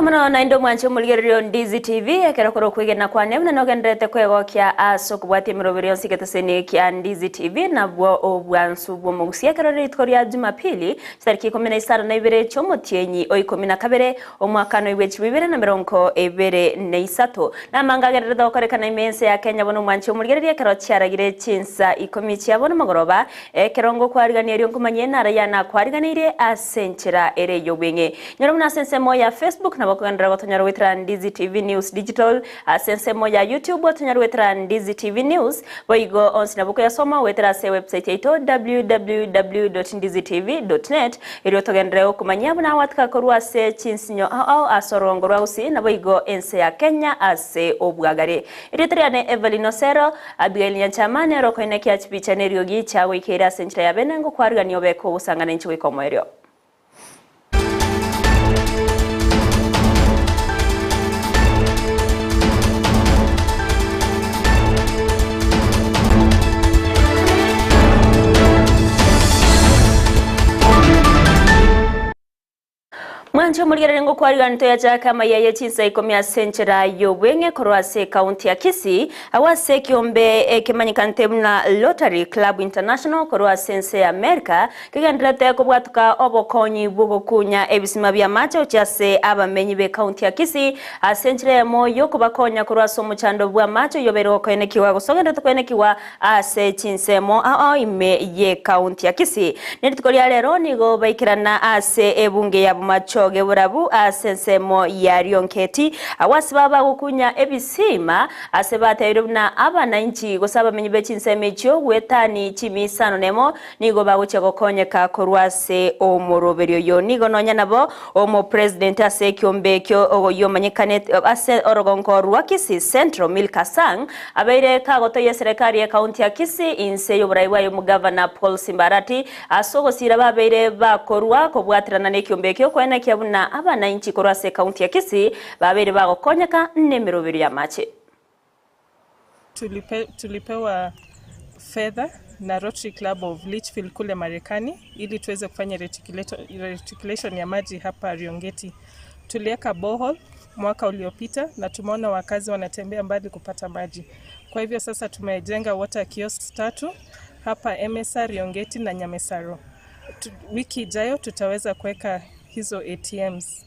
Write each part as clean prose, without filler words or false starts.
Namana na indo mwancho mulgerio Ndizi TV ekera koro kwigena kwa nemna no gendete kwego kya aso kubwati miroberio siketeseni kya Ndizi TV na bwo obwansu bwo mugusia kero ritkoria Jumapili tariki 17 na ibere chomotyenyi o 12 omwaka no ibwe 2023 na manga gerede okorekana imense ya Kenya bono mwancho mulgerio kero cyaragire Chinsa Ikomi cyabona magoroba ekerongo kwariganira ryo kumanye nara yana kwariganire asenchera ere yobenge nyarumna sensemo ya Facebook na bakugandira batonyara witra Ndizi TV News Digital sensemo ya YouTube batonyara witra Ndizi TV News boigo onsina buko ya soma witra se website yeto www.ndizitv.net iro togandira okumanya buna watka korwa se Chinsinyo asorongo rwausi na boigo ense ya Kenya ase obwagare iro triane Everlyne Osero abigail chamane roko ineki achipicha neriogi chawe ikera senchira ya benengo kwarigani obeko usangana nchi wikomoerio. Mwancho mulgerere ngo kwariganito ya chaka Amayia Chinsa Ikomi asenchera yobwenge korwase county ya Kisii awase kiombe ekemanyikante muna Lottery Club International korwase ense ya America kigandrete kubwatuka obokonyi bugokunya ebisima bya macho cyase abamenyi be county ya Kisii asenchera moyo kubakonya korwase omuchando bwa macho yobero koenekiwa gusogenda koenekiwa ase Chinsemo ime ye county ya Kisii nitukolia lero nigo baikirana ase ebunge ya bumacho geburabu asensemo ya ryonketi awasibaba gukunya ebisima asebaterubna abana inchi gosaba menyi bechinsemecho wetani chimisano nemo nigo baguche gokonyeka korwase omoroberio yo nigo nonya nabo omo president ase kyombekyo oyo manyekane ase orogonko rwa Kisii Central Milkasang abaire kagoto ya serikali ya county ya Kisii inse yoburaiwa yo mugavana Paul Simbarati asogo sira babaire bakorwa kobwatirana ne kyombekyo kwena kyabuna abana inchi korwase county ya Kisii babere bagokonyeka nemerobiri ya mache. Tulipewa fedha na Rotary Club of Litchfield kule Marekani ili tuweze kufanya reticulation ya maji hapa Riongeti. Tulieka borehole mwaka uliopita na tumeona wakazi wanatembea mbali kupata maji. Kwa hivyo sasa tumejenga water kiosks 3 hapa MSR Riongeti na Nyamesaro. Wiki ijayo tutaweza kuweka hizo ATMs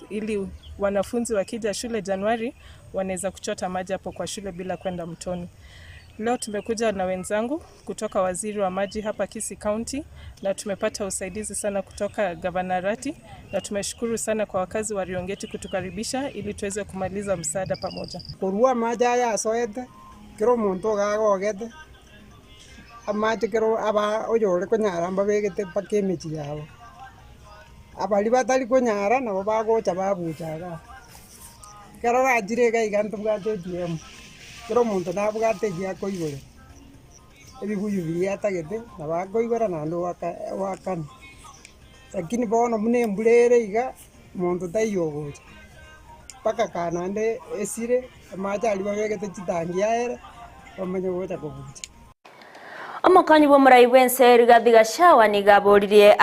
ili wanafunzi wakija shule Januari wanaweza kuchota maji hapo kwa shule bila kwenda mtoni. Leo tumekuja na wenzangu kutoka waziri wa maji hapa Kisii County na tumepata usaidizi sana kutoka Gavanarati na tumeshukuru sana kwa wakazi wa Riongeti kutukaribisha ili tuweze kumaliza msaada pamoja. Korwa maji ya soete kero muntu gagogete amaji kero aba oyore konyara mbabegete pakemechi yabo abali batali konyara nabo bagocha babuchaga kero rajire gaigantu bwate DM kero muntu nabwate gya koigore ebiguyu byatagete nabagoigora nando wakana lakini bono mune mbulere iga muntu tayogocha paka kanande esire amaji ali babegete chitangia era bamenye gocha kobucha. Omokanyi bo muraiwense rigadiga shawa nigaborire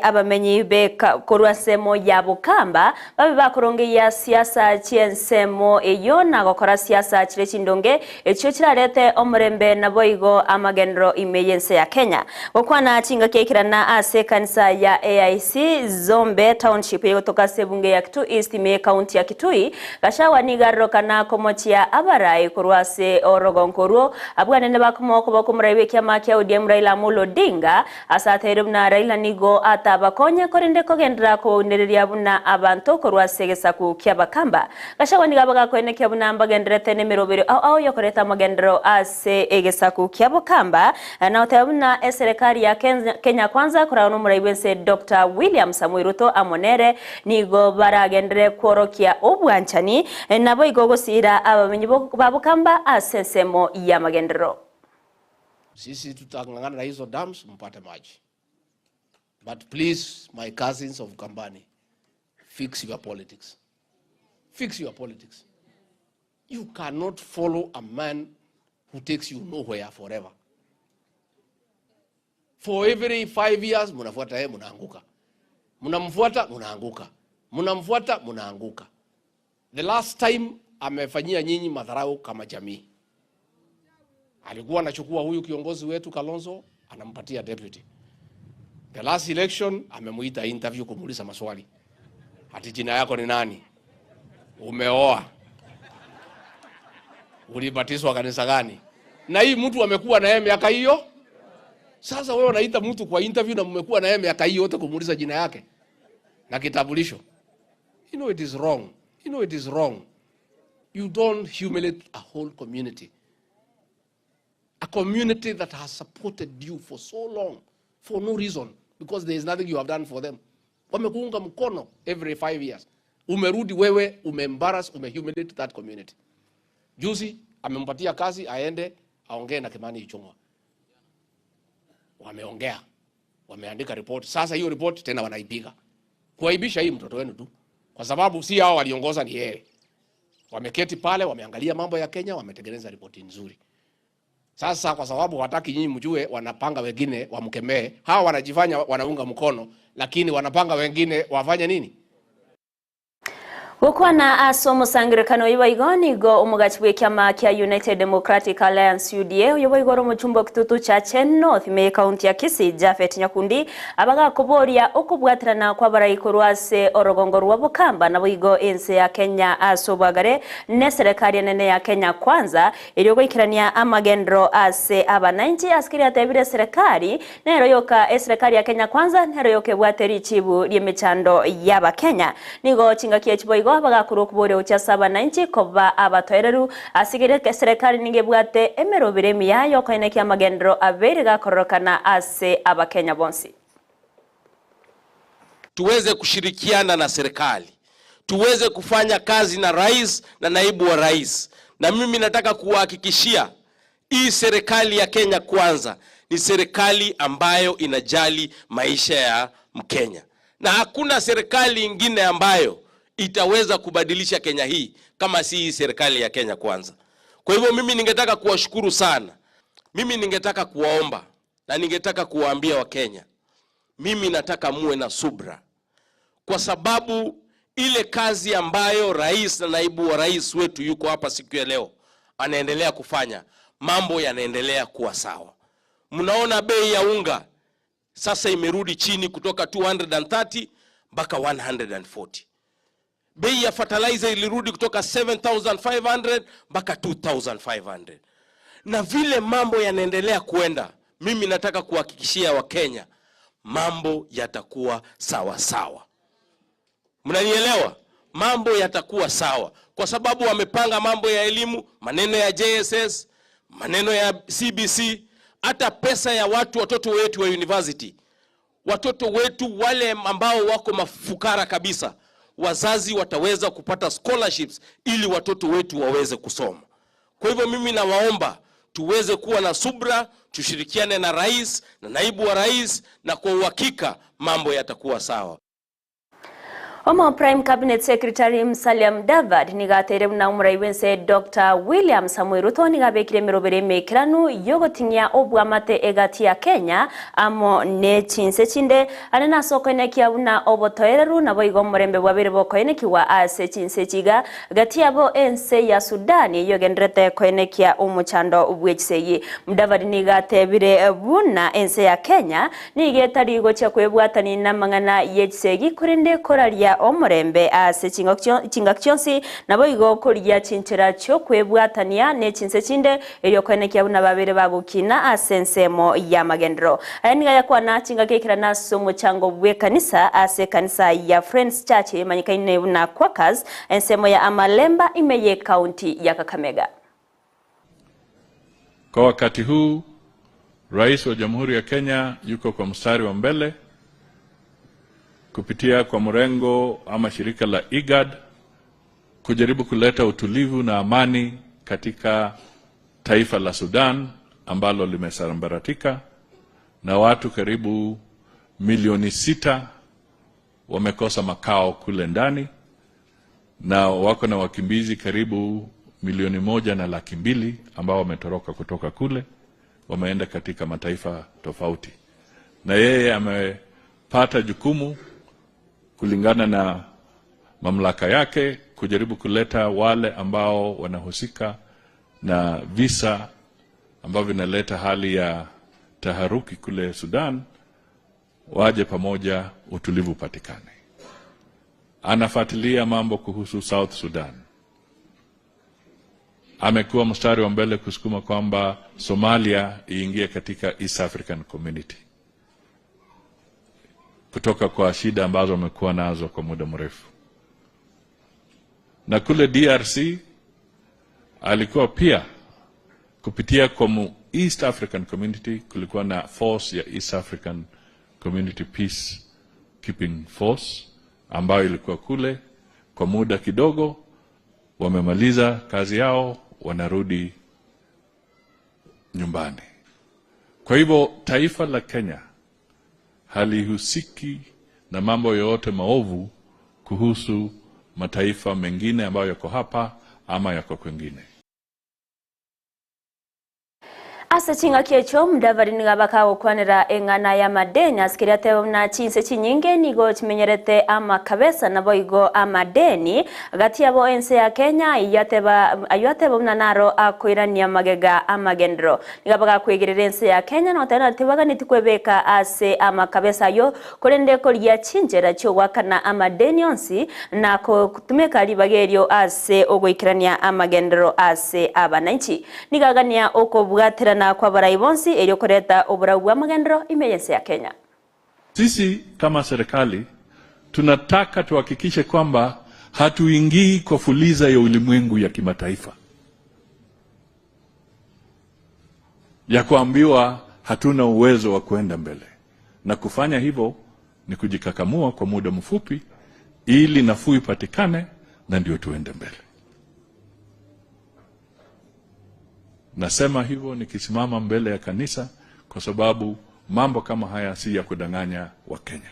abamenyi be korwasemo ya Bukamba babe bakorongeya siasa chiensemo eyo na gokora siasa chire chindonge ekyo kirarete omurembe na boigo amagendro imeyense ya Kenya gokwana chinga kekirana ase kanisa ya AIC Zombe Township yotoka sebunge ya Kitui East me county ya Kitui gashawa nigarokana komochia abarai korwase orogonkoruo abwanene kumoko bakumuraiwe kyama kya ODM Raila Amolo Odinga asaterumna Raila nigo atabakonye korinde kogendra ko nereria buna abantu korwasegesa ku kyabakamba gashawa nigabaga ko enekya buna mbagendrete nemerobero au yokoreta magendro ase egesa ku kyabakamba na otabuna serikali ya Kenya kwanza kurano muraiwense Dr. William Samuel Ruto amonere nigo baragendre kworokia obwanchani nabo igogosira abamenyi babukamba asensemo ya magendro. Sisi tutangangana na hizo dams mpate maji. But please, my cousins of Kambani, fix your politics. Fix your politics. You cannot follow a man who takes you nowhere forever. For every 5 years, munafuata yeye munaanguka. Mnamfuata, mnaanguka. Mnamfuata, mnaanguka. The last time amefanyia nyinyi madharau kama jamii. Alikuwa anachukua huyu kiongozi wetu Kalonzo, anampatia deputy. The last election amemuita interview kumuuliza maswali. Ati jina yako ni nani? Umeoa? Ulibatizwa kanisa gani? Na hii mtu amekuwa na yeye miaka hiyo. Sasa wewe unaita mtu kwa interview na mmekuwa na yeye miaka hiyo yote kumuuliza jina yake na kitambulisho. You know it is wrong. You know it is wrong. You don't humiliate a whole community. A community that has supported you for so long for no reason, because there is nothing you have done for them. Wamekuunga mkono every 5 years. Umerudi wewe, umeembarrass, umehumiliate that community. Juzi amempatia kazi aende aongee na Kimani Ichung'wa. Wameongea. Wameandika report. Sasa hiyo report tena wanaipiga. Kuaibisha hii mtoto wenu tu. Kwa sababu si hao waliongoza, ni yeye. Wameketi pale, wameangalia mambo ya Kenya, wametengeneza ripoti nzuri. Sasa kwa sababu wataki nyinyi mjue, wanapanga wengine wamkemee. Hawa wanajifanya wanaunga mkono, lakini wanapanga wengine wafanye nini? Gukwana asomo sangirikano ibaigoni go umugachi w'ekyama kya United Democratic Alliance UDA uyoboigoro mu chumba kitutu cha North me county ya Kisii Jafet Nyakundi abaga kuboria okubwatirana kwa barayikorwase orogongo rwa Bukamba na boigo ense ya Kenya asobagare ne serikali nene ya Kenya kwanza iliyogoikirania amagendro ase abananchi askiri atebire serikali nero yoka serikali ya Kenya kwanza nero yoke bwateri chibu lyemechando yaba Kenya nigo chinga kiechbo bagakuru kubore uchasaba nanchi koba abatoereru asigire serikali ningebwate emerobire miyayo kaineki amagendro abere gakorokana ase abakenya bonsi. Tuweze kushirikiana na serikali, tuweze kufanya kazi na rais na naibu wa rais, na mimi nataka kuhakikishia hii serikali ya Kenya kwanza ni serikali ambayo inajali maisha ya Mkenya, na hakuna serikali ingine ambayo itaweza kubadilisha Kenya hii kama si hii serikali ya Kenya kwanza. Kwa hivyo mimi ningetaka kuwashukuru sana. Mimi ningetaka kuwaomba na ningetaka kuwaambia Wakenya, mimi nataka muwe na subra, kwa sababu ile kazi ambayo rais na naibu wa rais wetu yuko hapa siku ya leo anaendelea kufanya, mambo yanaendelea kuwa sawa. Mnaona bei ya unga sasa imerudi chini kutoka 230 mpaka 140. Bei ya fertilizer ilirudi kutoka 7,500 mpaka 2,500. Na vile mambo yanaendelea kuenda, mimi nataka kuhakikishia Wakenya mambo yatakuwa sawa sawa. Mnanielewa? Mambo yatakuwa sawa kwa sababu wamepanga mambo ya elimu, maneno ya JSS, maneno ya CBC, hata pesa ya watoto wetu wa university. Watoto wetu wale ambao wako mafukara kabisa, wazazi wataweza kupata scholarships ili watoto wetu waweze kusoma. Kwa hivyo mimi nawaomba tuweze kuwa na subra, tushirikiane na rais na naibu wa rais, na kwa uhakika mambo yatakuwa sawa. Omo Prime Cabinet Secretary Musalia Mudavadi nigatere na umuraiwense Dr. William Samuel Ruto nigabekire mirobere mekiranu yogotinya obwamate egati ya Kenya amo ne Chinsa chinde anena soko nekia una obotoereru na boigo murembe bwabere bokoeneki wa ase Chinsa chiga gati abo ense ya Sudani yogendrete koenekia umuchando ubwechiseyi. Mudavadi nigatebire buna ense ya Kenya nigetari gocha kwebwatani na mangana yechisegi kurinde koraria omurembe ase chingakchonsi nabo igo kurya chinchira cyo kwebwatania ne Chinsa chinde elyo kwenekia buna babere bagukina asensemo ya magendro ayaniga yakwana chingakekira naso muchango bwe kanisa ase kanisa ya Friends Church manyikaine buna Quakers ensemo ya Amalemba imeye county ya Kakamega. Kwa wakati huu Rais wa Jamhuri ya Kenya yuko kwa mstari wa mbele kupitia kwa mrengo ama shirika la IGAD kujaribu kuleta utulivu na amani katika taifa la Sudan ambalo limesambaratika na watu karibu milioni 6 wamekosa makao kule ndani, na wako na wakimbizi karibu milioni 1.2 ambao wametoroka kutoka kule, wameenda katika mataifa tofauti. Na yeye amepata jukumu kulingana na mamlaka yake kujaribu kuleta wale ambao wanahusika na visa ambavyo vinaleta hali ya taharuki kule Sudan, waje pamoja, utulivu patikane. Anafuatilia mambo kuhusu South Sudan. Amekuwa mstari wa mbele kusukuma kwamba Somalia iingie katika East African Community, kutoka kwa shida ambazo wamekuwa nazo kwa muda mrefu. Na kule DRC alikuwa pia kupitia kwa East African Community, kulikuwa na force ya East African Community Peace Keeping Force ambayo ilikuwa kule kwa muda kidogo. Wamemaliza kazi yao, wanarudi nyumbani. Kwa hivyo taifa la Kenya halihusiki na mambo yote maovu kuhusu mataifa mengine ambayo yako hapa ama yako kwingine. Asa chinga kiecho mdavari nigabaka okwanira engana ya madeni askiriate na Chinsa chinyinge nigo chimenyerete ama kabesa nabo igo amadeni agati yabo ense ya Kenya ayateba naro akwirania magega amagendro nigabaka kwigirira ense ya Kenya no tena tibaga nitikwebeka ase ama kabesa yo kurende ko lya chinjera cyo wakana amadeni onsi na ko kutumeka libagerio ase ogoikirania amagendro ase abananchi nigagania okobwatira na kwa baraibonsi elio kureta oburau wa magendro imeyense ya Kenya. Sisi kama serikali tunataka tuhakikishe kwamba hatuingii kwa fuliza ya ulimwengu ya kimataifa ya kuambiwa hatuna uwezo wa kwenda mbele, na kufanya hivyo ni kujikakamua kwa muda mfupi ili nafuu ipatikane na ndio tuende mbele. Nasema hivyo nikisimama mbele ya kanisa kwa sababu mambo kama haya si ya kudanganya wa Kenya.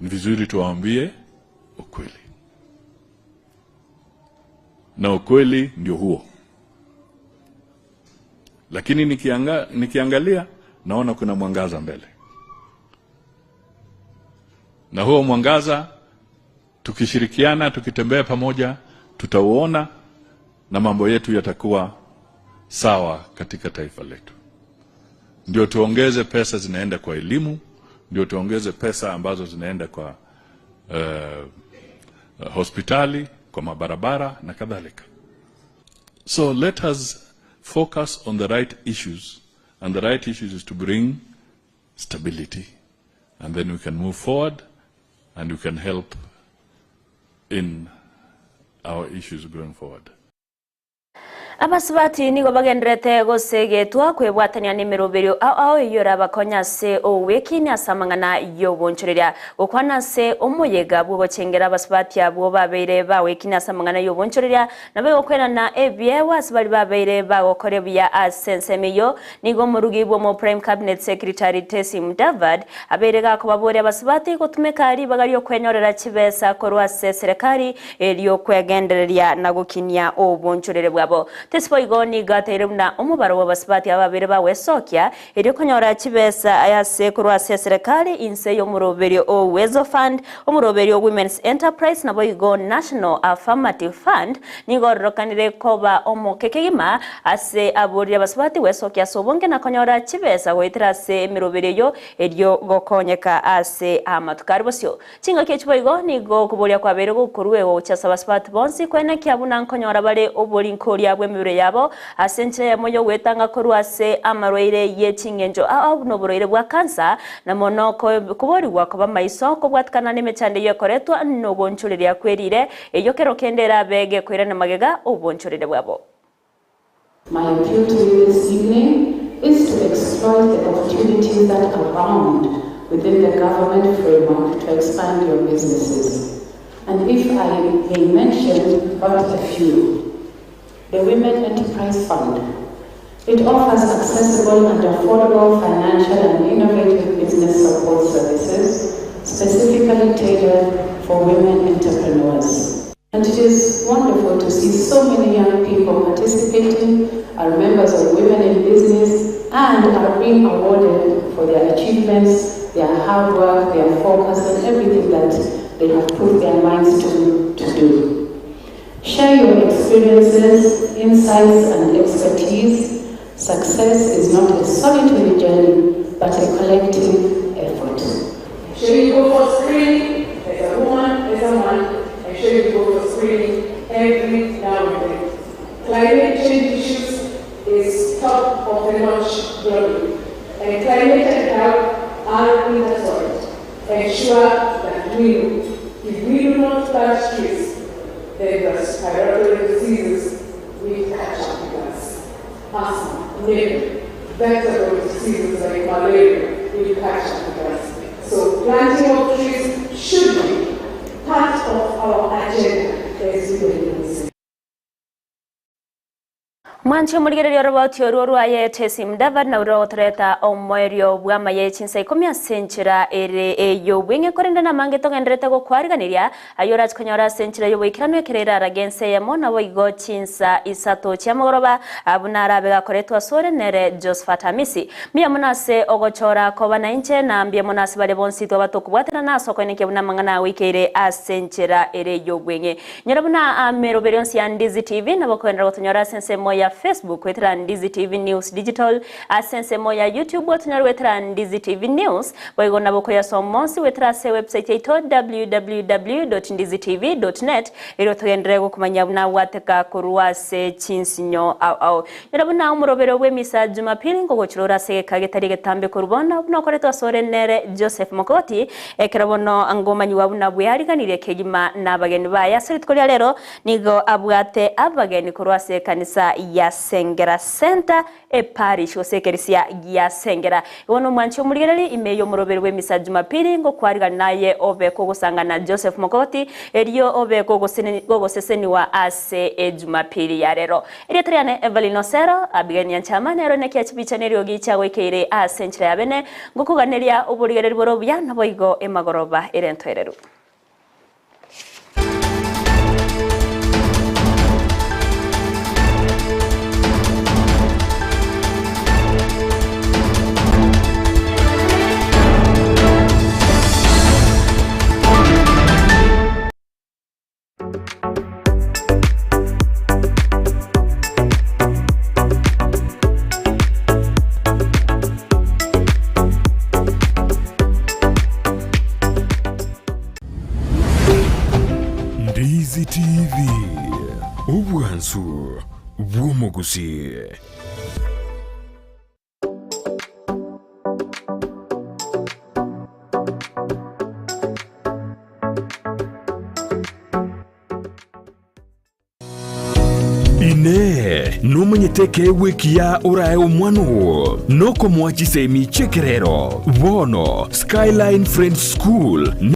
Ni vizuri tuwaambie ukweli. Na ukweli ndio huo. Lakini nikiangalia naona kuna mwangaza mbele. Na huo mwangaza tukishirikiana, tukitembea pamoja, tutauona na mambo yetu yatakuwa sawa katika taifa letu. Ndio tuongeze pesa zinaenda kwa elimu, ndio tuongeze pesa ambazo zinaenda kwa hospitali, kwa mabarabara na kadhalika. So let us focus on the right issues, and the right issues is to bring stability, and then we can move forward and we can help in our issues going forward. Abasubati nigo bagendrete gosegetwa kwebwatania nimiroberio ao yora bakonya se owekini asamangana yobonchoreria okwana se omuyega bwo chengera abasubati abo babeire bawekini asamangana yobonchoreria nabe okwena na ebyewa asbali babeire bagokorebya asensemeyo nigo murugibwo mo Prime Cabinet Secretary Tesim David abeire gakobabore abasubati gotumeka ari bagali okwenyorera chibesa korwa se serikali elio kwegendereria na gukinia obonchorere bwabo. Tespo igoni gaterumna omubaro w'abasubati ababere bawesokia eri konyora chibesa ayase kurwa serikali inse yo muroberio Uwezo Fund omuroberio Women's Enterprise nabo igo National Affirmative Fund nigo rokanire koba omukekegima ase aburi abasubati wesokia sobonge na konyora chibesa wetira se miroberio eryo gokonyeka ase amatukari bosyo chinga kechibo igo nigo kubolia kwa bere gukurwe wo chasa abasubati bonsi kwena kyabuna nkonyora bare oboli nkori abwe mibure yabo asenche moyo wetanga korwase amarwaire yechingenjo au noburoire bwa kansa na monoko kubori wakoba maiso ko bwatkana nemechande yekoretwa no bonchurire akwerire eyo kero kendera bege kwira na magega obonchurire bwabo. My appeal to you this evening is to exploit the opportunities that abound within the government framework to expand your businesses. And if I may mention but a few. The Women Enterprise Fund. It offers accessible and affordable financial and innovative business support services specifically tailored for women entrepreneurs. And it is wonderful to see so many young people participating, are members of Women in Business, and are being awarded for their achievements their hard work, their focus, and everything that they have put their minds to do. Share your experiences, insights, and expertise. Success is not a solitary journey, but a collective effort. Should you go for screening as a woman, as a man, and should you go for screening every now and then. Climate change issues is top of the notch globally, and climate and health are intertwined. Ensure that if we do not plant trees, then the respiratory diseases will catch up with us. Asthma, pneumonia, vector-borne diseases like malaria will catch up with us. So planting of trees should be part of our agenda as we will. Mwancho muligererio roboti oruru aye tesim David na urotreta omwerio bwama ye Chinsa Ikomi senchira ere eyo bwenge korenda na mange tongendrete go kwariganiria ayora konyora senchira yo wikirano ekerera aragense ya mona boigo Chinsa isato chamoroba abunara bega koretwa sore nere Josephat Hamisi mia monase ogochora koba na inche na ambia monase bale bonsi to batokubwatira na soko neke buna mangana wikere asenchira ere yo bwenge nyarabuna ameroberionsi ya Ndizi TV na bokwendra gotonyora sense moya Facebook wetera Ndizi TV News Digital asense moya YouTube wetera wetera Ndizi TV News boigona bokoya somonsi wetera se website ito www.ndizitv.net iro tugendrego kumanya buna wateka kurwa se chinsinyo au yarabuna umurobero we misa Jumapili ngo gochirora se kagetari getambe kurubona buna koretwa sore nere Joseph Mokoti ekerabono angomanyi wabuna bwihariganire kegima nabageni baya seritkolya rero nigo abwate abageni kurwa se kanisa ya Sengera Center parish osekerisia ya Sengera wono mwancho muligereri imeyo murobero we misa Jumapili ngo kwariga naye ove kugusangana Joseph Mokoti eriyo ove kugoseseni wa ase Jumapili ya rero eritriane Everlyne Osero abigeni yanchamane ero nekia chibichanerio gicha wekere asenchira yabene ngo kuganeria ubuligereri borobya naboigo emagoroba erentwereru. Ndizi TV Ubwansu Gusii. Ine numenyeteke wikia urae umwanu noko mwachise michekerero Vono Skyline Friends School